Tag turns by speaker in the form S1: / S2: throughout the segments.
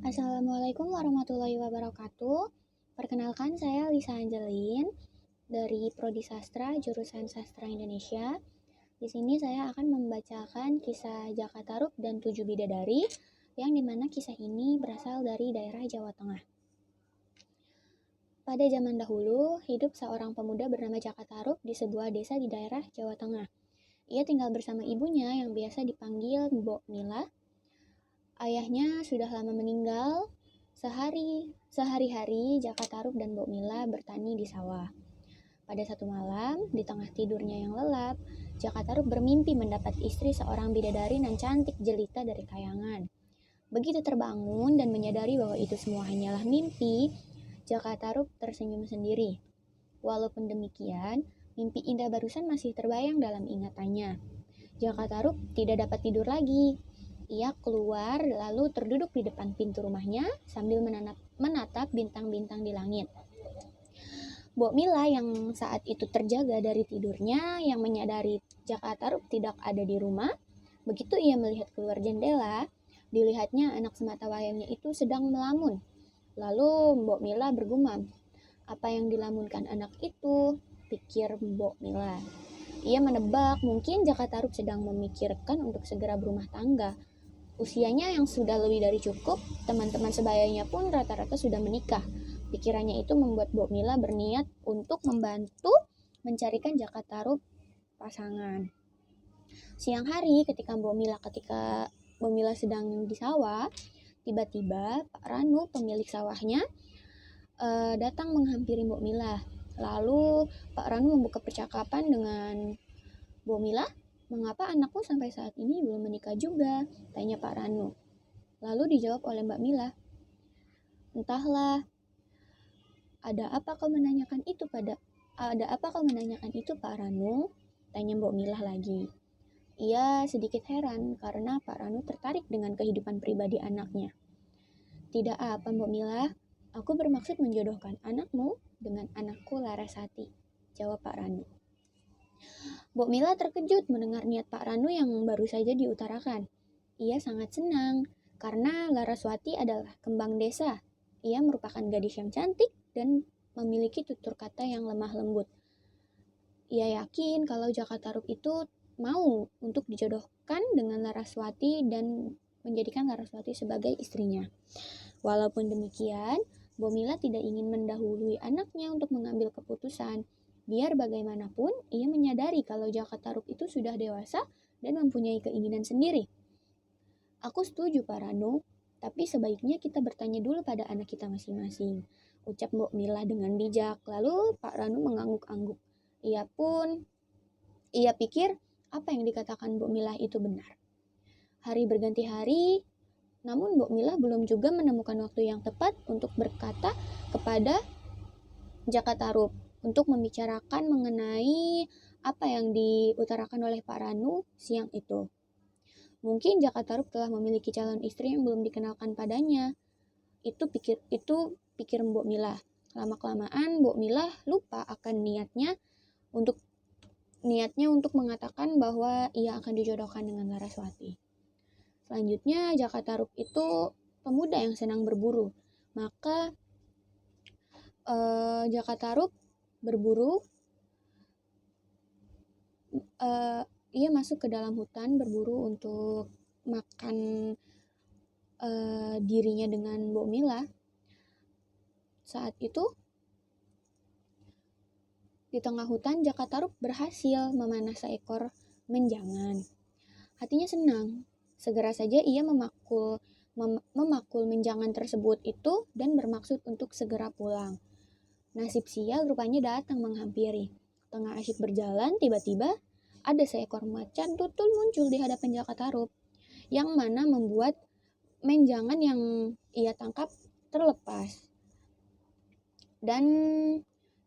S1: Assalamualaikum warahmatullahi wabarakatuh. Perkenalkan, saya Lisa Angelin dari Prodi Sastra, jurusan Sastra Indonesia. Di sini saya akan membacakan kisah Jaka Tarub dan Tujuh Bidadari, yang dimana kisah ini berasal dari daerah Jawa Tengah. Pada zaman dahulu, hidup seorang pemuda bernama Jaka Tarub di sebuah desa di daerah Jawa Tengah. Ia tinggal bersama ibunya yang biasa dipanggil Mbok Mila. Ayahnya sudah lama meninggal. Sehari-hari Jaka Tarub dan Mbok Mila bertani di sawah. Pada satu malam, di tengah tidurnya yang lelap, Jaka Tarub bermimpi mendapat istri seorang bidadari nan cantik jelita dari kayangan. Begitu terbangun dan menyadari bahwa itu semua hanyalah mimpi, Jaka Tarub tersenyum sendiri. Walaupun demikian, mimpi indah barusan masih terbayang dalam ingatannya. Jaka Tarub tidak dapat tidur lagi. Ia keluar lalu terduduk di depan pintu rumahnya sambil menatap bintang-bintang di langit. Mbok Mila yang saat itu terjaga dari tidurnya yang menyadari Jaka Tarub tidak ada di rumah. Begitu ia melihat keluar jendela, dilihatnya anak sematawayangnya itu sedang melamun. Lalu Mbok Mila bergumam, "Apa yang dilamunkan anak itu?" pikir Mbok Mila. Ia menebak mungkin Jaka Tarub sedang memikirkan untuk segera berumah tangga. Usianya yang sudah lebih dari cukup, teman-teman sebayanya pun rata-rata sudah menikah. Pikirannya itu membuat Mbok Mila berniat untuk membantu mencarikan Jaka Tarub pasangan. Siang hari ketika Mbok Mila sedang di sawah, tiba-tiba Pak Ranu, pemilik sawahnya, datang menghampiri Mbok Mila. Lalu Pak Ranu membuka percakapan dengan Mbok Mila. "Mengapa anakku sampai saat ini belum menikah juga?" tanya Pak Ranu. Lalu dijawab oleh Mbak Mila, "Entahlah, ada apa kau menanyakan itu Pak Ranu?" tanya Mbok Mila lagi. Ia sedikit heran karena Pak Ranu tertarik dengan kehidupan pribadi anaknya. "Tidak apa Mbok Mila, aku bermaksud menjodohkan anakmu dengan anakku Larasati," jawab Pak Ranu. Mbok Mila terkejut mendengar niat Pak Ranu yang baru saja diutarakan. Ia sangat senang karena Laraswati adalah kembang desa. Ia merupakan gadis yang cantik dan memiliki tutur kata yang lemah lembut. Ia yakin kalau Jaka Tarub itu mau untuk dijodohkan dengan Laraswati dan menjadikan Laraswati sebagai istrinya. Walaupun demikian, Mbok Mila tidak ingin mendahului anaknya untuk mengambil keputusan. Biar bagaimanapun, ia menyadari kalau Jaka Tarub itu sudah dewasa dan mempunyai keinginan sendiri. "Aku setuju Pak Ranu, tapi sebaiknya kita bertanya dulu pada anak kita masing-masing," ucap Mbok Mila dengan bijak. Lalu Pak Ranu mengangguk-angguk. Ia pikir apa yang dikatakan Mbok Mila itu benar. Hari berganti hari, namun Mbok Mila belum juga menemukan waktu yang tepat untuk berkata kepada Jaka Tarub untuk membicarakan mengenai apa yang diutarakan oleh Pak Ranu siang itu. Mungkin Jaka Tarub telah memiliki calon istri yang belum dikenalkan padanya. Itu pikir Mbok Mila. Lama-kelamaan Mbok Mila lupa akan niatnya untuk mengatakan bahwa ia akan dijodohkan dengan Laraswati. Selanjutnya, Jaka Tarub itu pemuda yang senang berburu. Maka Jaka Tarub berburu. Ia masuk ke dalam hutan berburu untuk makan dirinya dengan Mbok Mila. Saat itu, di tengah hutan, Jaka Tarub berhasil memanah seekor menjangan. Hatinya senang. Segera saja ia memakul menjangan tersebut itu dan bermaksud untuk segera pulang. Nasib sial rupanya datang menghampiri. Tengah asyik berjalan, tiba-tiba ada seekor macan tutul muncul di hadapan Jaka Tarub, yang mana membuat menjangan yang ia tangkap terlepas. Dan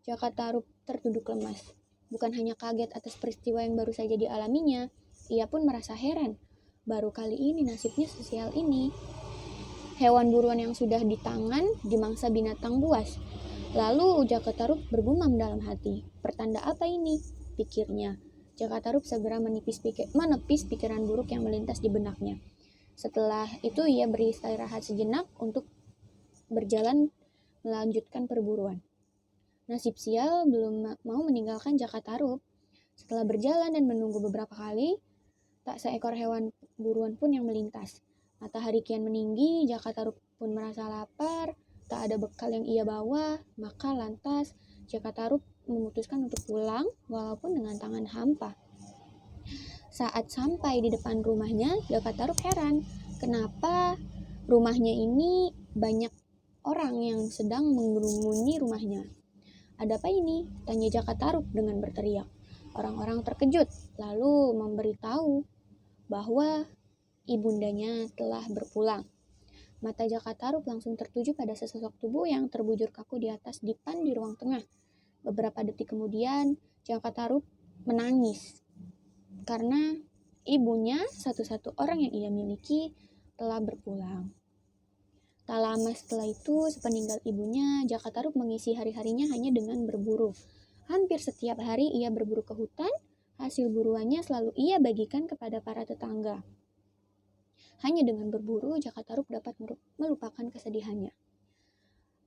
S1: Jaka Tarub tertunduk lemas. Bukan hanya kaget atas peristiwa yang baru saja dialaminya, ia pun merasa heran. Baru kali ini nasibnya sesial ini. Hewan buruan yang sudah di tangan dimangsa binatang buas. Lalu Jaka Tarub bergumam dalam hati. Pertanda apa ini? Pikirnya. Jaka Tarub segera menepis pikiran buruk yang melintas di benaknya. Setelah itu ia beristirahat sejenak untuk berjalan melanjutkan perburuan. Nasib sial belum mau meninggalkan Jakatarup. Setelah berjalan dan menunggu beberapa kali, tak seekor hewan buruan pun yang melintas. Matahari kian meninggi, Jakatarup pun merasa lapar, tak ada bekal yang ia bawa, maka lantas Jakatarup memutuskan untuk pulang walaupun dengan tangan hampa. Saat sampai di depan rumahnya, Jakatarup heran, kenapa rumahnya ini banyak orang yang sedang mengerumuni rumahnya. Ada apa ini? Tanya Jakatarup dengan berteriak. Orang-orang terkejut, lalu memberitahu bahwa ibundanya telah berpulang. Mata Jakatarup langsung tertuju pada sesosok tubuh yang terbujur kaku di atas dipan di ruang tengah. Beberapa detik kemudian, Jakatarup menangis karena ibunya, satu-satu orang yang ia miliki, telah berpulang. Tak lama setelah itu, sepeninggal ibunya, Jakatarup mengisi hari-harinya hanya dengan berburu. Hampir setiap hari ia berburu ke hutan, hasil buruannya selalu ia bagikan kepada para tetangga. Hanya dengan berburu, Jakatarup dapat melupakan kesedihannya.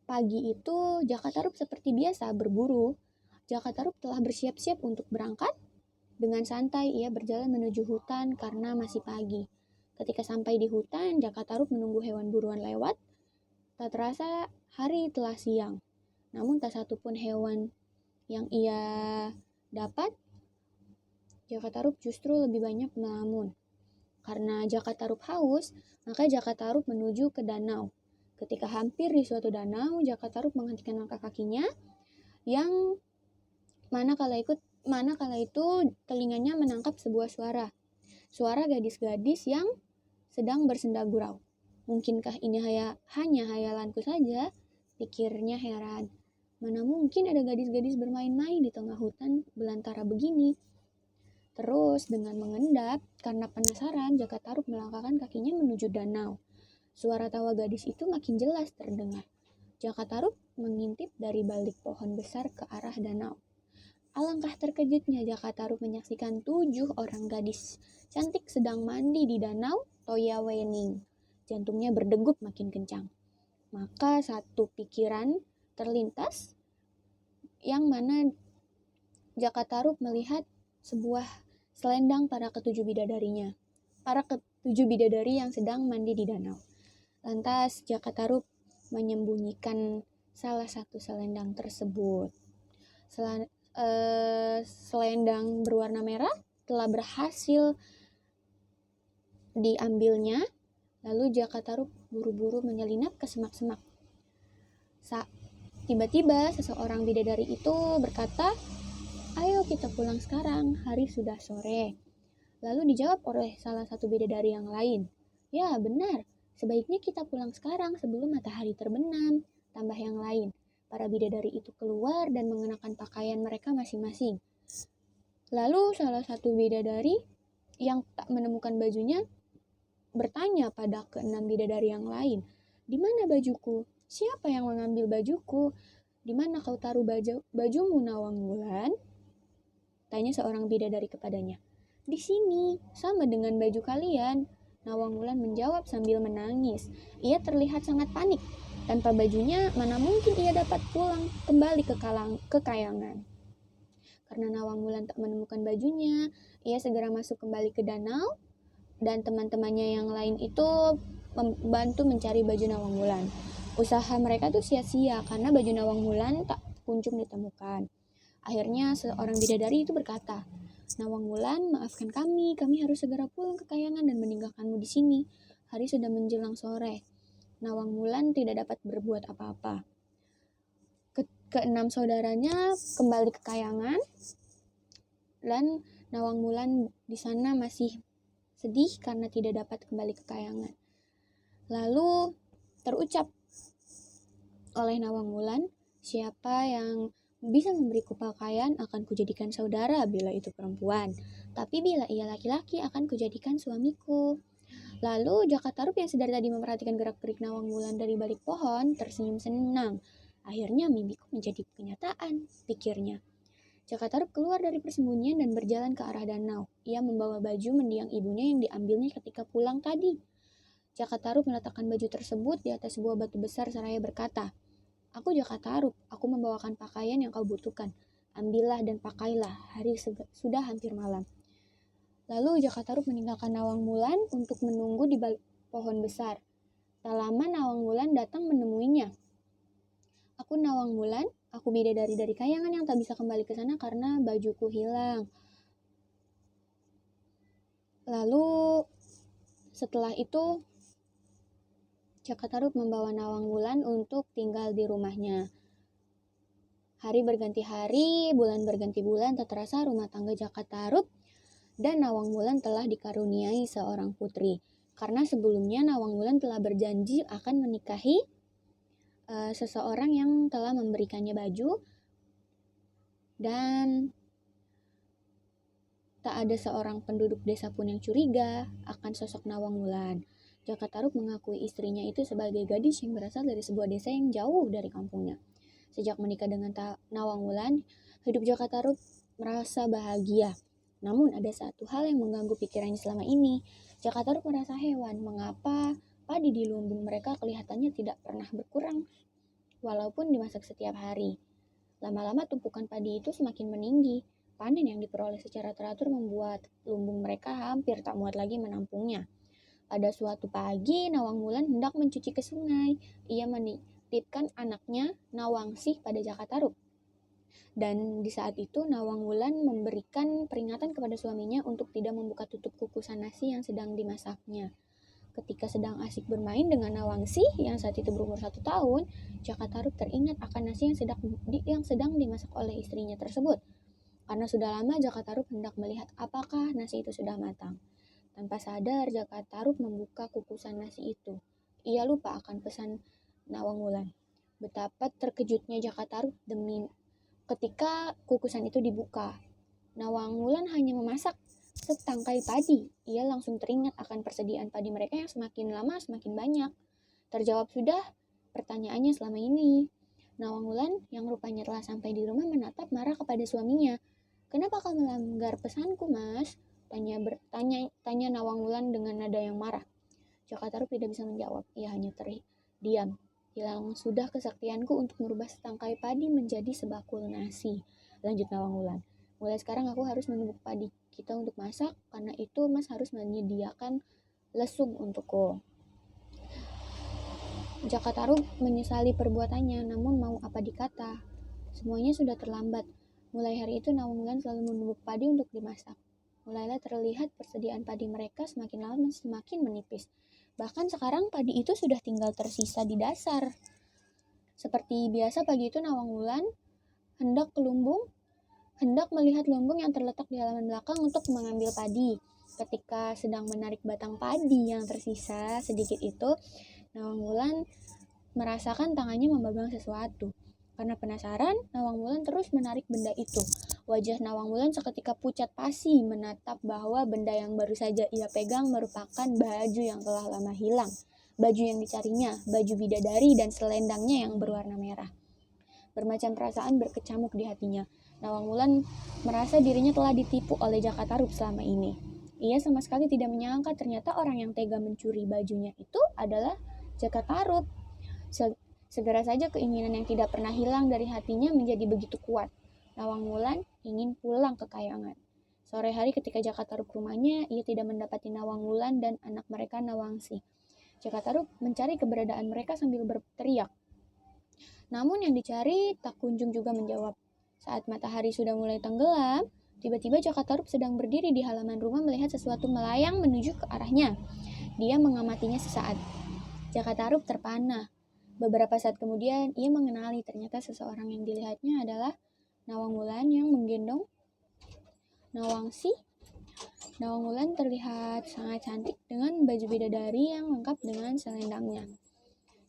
S1: Pagi itu, Jakatarup seperti biasa berburu. Jakatarup telah bersiap-siap untuk berangkat. Dengan santai, ia berjalan menuju hutan karena masih pagi. Ketika sampai di hutan, Jakatarup menunggu hewan buruan lewat. Tak terasa, hari telah siang. Namun tak satu pun hewan yang ia dapat, Jakatarup justru lebih banyak melamun. Karena Jakatarup haus, maka Jakatarup menuju ke danau. Ketika hampir di suatu danau, Jakatarup menghentikan langkah kakinya yang mana kala itu telinganya menangkap sebuah suara. Suara gadis-gadis yang sedang bersenda gurau. Mungkinkah ini hanya hayalanku saja? Pikirnya heran. Mana mungkin ada gadis-gadis bermain-main di tengah hutan belantara begini? Terus dengan mengendap, karena penasaran, Jakatarup melangkahkan kakinya menuju danau. Suara tawa gadis itu makin jelas terdengar. Jakatarup mengintip dari balik pohon besar ke arah danau. Alangkah terkejutnya Jakatarup menyaksikan 7 orang gadis cantik sedang mandi di danau Toyawening. Jantungnya berdegup makin kencang. Maka satu pikiran terlintas yang mana Jakatarup melihat sebuah selendang para ketujuh bidadarinya. Para ketujuh bidadari yang sedang mandi di danau. Lantas Jakatarup menyembunyikan salah satu selendang tersebut. Selendang berwarna merah telah berhasil diambilnya. Lalu Jakatarup buru-buru menyelinap ke semak-semak. Tiba-tiba seseorang bidadari itu berkata, "Ayo kita pulang sekarang, hari sudah sore." Lalu dijawab oleh salah satu bidadari yang lain, "Ya benar, sebaiknya kita pulang sekarang sebelum matahari terbenam." Tambah yang lain. Para bidadari itu keluar dan mengenakan pakaian mereka masing-masing. Lalu salah satu bidadari yang tak menemukan bajunya bertanya pada keenam bidadari yang lain, "Di mana bajuku? Siapa yang mengambil bajuku? Di mana kau taruh bajumu, Nawang Wulan?" Tanya seorang bidadari kepadanya. "Di sini, sama dengan baju kalian." Nawang Wulan menjawab sambil menangis. Ia terlihat sangat panik. Tanpa bajunya, mana mungkin ia dapat pulang kembali ke kayangan. Karena Nawang Wulan tak menemukan bajunya, ia segera masuk kembali ke danau, dan teman-temannya yang lain itu membantu mencari baju Nawang Wulan. Usaha mereka tuh sia-sia karena baju Nawang Wulan tak kunjung ditemukan. Akhirnya seorang bidadari itu berkata, "Nawang Wulan, maafkan kami harus segera pulang ke kayangan dan meninggalkanmu di sini. Hari sudah menjelang sore." Nawang Wulan tidak dapat berbuat apa-apa. Keenam saudaranya kembali ke kayangan, dan Nawang Wulan di sana masih sedih karena tidak dapat kembali ke kayangan. Lalu terucap oleh Nawang Wulan, "Siapa yang bisa memberiku pakaian akan kujadikan saudara bila itu perempuan. Tapi bila ia laki-laki akan kujadikan suamiku." Lalu Jakatarup yang sedari tadi memperhatikan gerak-gerik Nawang Wulan dari balik pohon tersenyum senang. Akhirnya mimpiku menjadi kenyataan, pikirnya. Jakatarup keluar dari persembunyian dan berjalan ke arah danau. Ia membawa baju mendiang ibunya yang diambilnya ketika pulang tadi. Jakatarup meletakkan baju tersebut di atas sebuah batu besar seraya berkata, "Aku Jakatarup, aku membawakan pakaian yang kau butuhkan. Ambillah dan pakailah, sudah hampir malam." Lalu Jakatarup meninggalkan Nawang Wulan untuk menunggu di balik pohon besar. Tak lama Nawang Wulan datang menemuinya. "Aku Nawang Wulan, aku bidadari dari kayangan yang tak bisa kembali ke sana karena bajuku hilang." Lalu setelah itu Jakatarup membawa Nawang Wulan untuk tinggal di rumahnya. Hari berganti hari, bulan berganti bulan, tak terasa rumah tangga Jakatarup dan Nawang Wulan telah dikaruniai seorang putri. Karena sebelumnya Nawang Wulan telah berjanji akan menikahi seseorang yang telah memberikannya baju, dan tak ada seorang penduduk desa pun yang curiga akan sosok Nawang Wulan. Jakatarup mengakui istrinya itu sebagai gadis yang berasal dari sebuah desa yang jauh dari kampungnya. Sejak menikah dengan Nawang Wulan, hidup Jakatarup merasa bahagia. Namun ada satu hal yang mengganggu pikirannya selama ini. Jakatarup merasa hewan, mengapa padi di lumbung mereka kelihatannya tidak pernah berkurang, walaupun dimasak setiap hari. Lama-lama tumpukan padi itu semakin meninggi. Panen yang diperoleh secara teratur membuat lumbung mereka hampir tak muat lagi menampungnya. Pada suatu pagi, Nawang Wulan hendak mencuci ke sungai. Ia menitipkan anaknya Nawangsih pada Jakatarup. Dan di saat itu Nawang Wulan memberikan peringatan kepada suaminya untuk tidak membuka tutup kukusan nasi yang sedang dimasaknya. Ketika sedang asik bermain dengan Nawangsih yang saat itu berumur 1 tahun, Jakatarup teringat akan nasi yang sedang dimasak oleh istrinya tersebut. Karena sudah lama Jakatarup hendak melihat apakah nasi itu sudah matang. Tanpa sadar, Jakatarup membuka kukusan nasi itu. Ia lupa akan pesan Nawang Wulan. Betapa terkejutnya Jakatarup ketika kukusan itu dibuka. Nawang Wulan hanya memasak setangkai padi. Ia langsung teringat akan persediaan padi mereka yang semakin lama semakin banyak. Terjawab sudah pertanyaannya selama ini. Nawang Wulan yang rupanya telah sampai di rumah menatap marah kepada suaminya. "Kenapa kau melanggar pesanku, Mas?" Tanya Nawang Wulan dengan nada yang marah. Jakatarup tidak bisa menjawab. Ia hanya terdiam. "Hilang sudah kesaktianku untuk merubah setangkai padi menjadi sebakul nasi," lanjut Nawang Wulan. "Mulai sekarang aku harus menumbuk padi kita untuk masak. Karena itu Mas harus menyediakan lesung untukku." Jakatarup menyesali perbuatannya, namun mau apa dikata. Semuanya sudah terlambat. Mulai hari itu Nawang Wulan selalu menumbuk padi untuk dimasak. Mulailah terlihat persediaan padi mereka semakin lama semakin menipis. Bahkan sekarang padi itu sudah tinggal tersisa di dasar. Seperti biasa pagi itu Nawang Wulan hendak melihat lumbung yang terletak di halaman belakang untuk mengambil padi. Ketika sedang menarik batang padi yang tersisa sedikit itu, Nawang Wulan merasakan tangannya memegang sesuatu. Karena penasaran, Nawang Wulan terus menarik benda itu. Wajah Nawang Wulan seketika pucat pasi menatap bahwa benda yang baru saja ia pegang merupakan baju yang telah lama hilang. Baju yang dicarinya, baju bidadari dan selendangnya yang berwarna merah. Bermacam perasaan berkecamuk di hatinya. Nawang Wulan merasa dirinya telah ditipu oleh Jakatarup selama ini. Ia sama sekali tidak menyangka ternyata orang yang tega mencuri bajunya itu adalah Jakatarup. Segera saja keinginan yang tidak pernah hilang dari hatinya menjadi begitu kuat. Nawang Wulan ingin pulang ke kayangan. Sore hari ketika Jakatarup ke rumahnya, ia tidak mendapati Nawang Wulan dan anak mereka Nawangsih. Jakatarup mencari keberadaan mereka sambil berteriak. Namun yang dicari tak kunjung juga menjawab. Saat matahari sudah mulai tenggelam, tiba-tiba Jakatarup sedang berdiri di halaman rumah melihat sesuatu melayang menuju ke arahnya. Dia mengamatinya sesaat. Jakatarup terpana. Beberapa saat kemudian, ia mengenali ternyata seseorang yang dilihatnya adalah Nawang Wulan yang menggendong Nawangsih. Nawang Wulan terlihat sangat cantik dengan baju bidadari yang lengkap dengan selendangnya.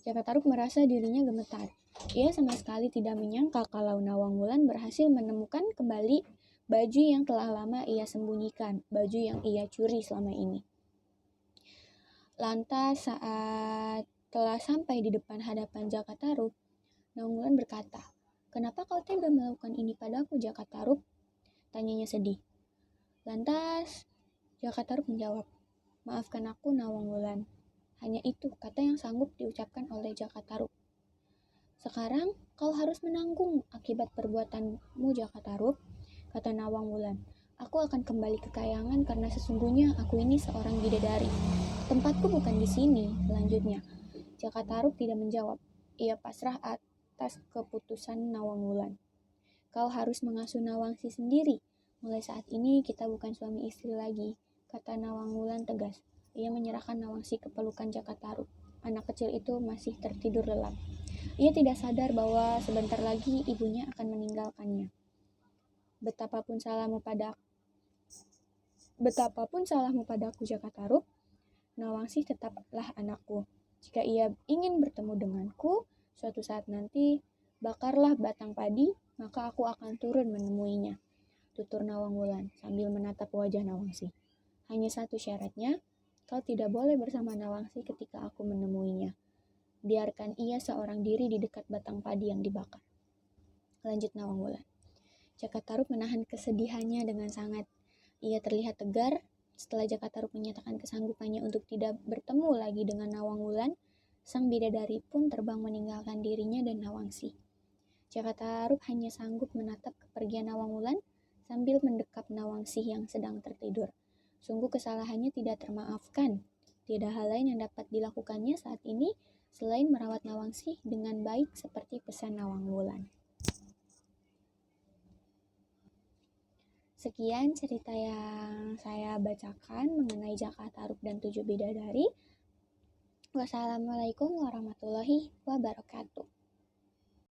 S1: Jakatarup merasa dirinya gemetar. Ia sama sekali tidak menyangka kalau Nawang Wulan berhasil menemukan kembali baju yang telah lama ia sembunyikan, baju yang ia curi selama ini. Lantas saat telah sampai di depan hadapan Jakatarup, Nawang Wulan berkata, "Kenapa kau tega melakukan ini padaku, Jakatarup?" tanyanya sedih. Lantas Jakatarup menjawab, "Maafkan aku, Nawang Wulan. Hanya itu kata yang sanggup diucapkan oleh Jaka Tarub. Sekarang kau harus menanggung akibat perbuatanmu, Jaka Tarub, kata Nawang Wulan. Aku akan kembali ke kayangan karena sesungguhnya aku ini seorang bidadari. Tempatku bukan di sini, selanjutnya. Jaka Tarub tidak menjawab. Ia pasrah atas keputusan Nawang Wulan. Kau harus mengasuh Nawangsi sendiri. Mulai saat ini kita bukan suami istri lagi, kata Nawang Wulan tegas. Ia menyerahkan Nawangsi ke pelukan Jaka Tarub. Anak kecil itu masih tertidur lelap. Ia tidak sadar bahwa sebentar lagi ibunya akan meninggalkannya. Betapapun salahmu padaku, Jaka Tarub, Nawangsi tetaplah anakku. Jika ia ingin bertemu denganku, suatu saat nanti, bakarlah batang padi, maka aku akan turun menemuinya, tutur Nawang Wulan sambil menatap wajah Nawangsi. Hanya satu syaratnya, kau tidak boleh bersama Nawangsi ketika aku menemuinya. Biarkan ia seorang diri di dekat batang padi yang dibakar. Lanjut Nawang Wulan. Jaka Tarub menahan kesedihannya dengan sangat. Ia terlihat tegar. Setelah Jaka Tarub menyatakan kesanggupannya untuk tidak bertemu lagi dengan Nawang Wulan, sang bidadari pun terbang meninggalkan dirinya dan Nawangsi. Jaka Tarub hanya sanggup menatap kepergian Nawang Wulan sambil mendekap Nawangsi yang sedang tertidur. Sungguh kesalahannya tidak termaafkan. Tidak hal lain yang dapat dilakukannya saat ini selain merawat Nawangsi dengan baik seperti pesan Nawang Wulan. Sekian cerita yang saya bacakan mengenai Jaka Tarub dan 7 bidadari. Wassalamualaikum warahmatullahi wabarakatuh.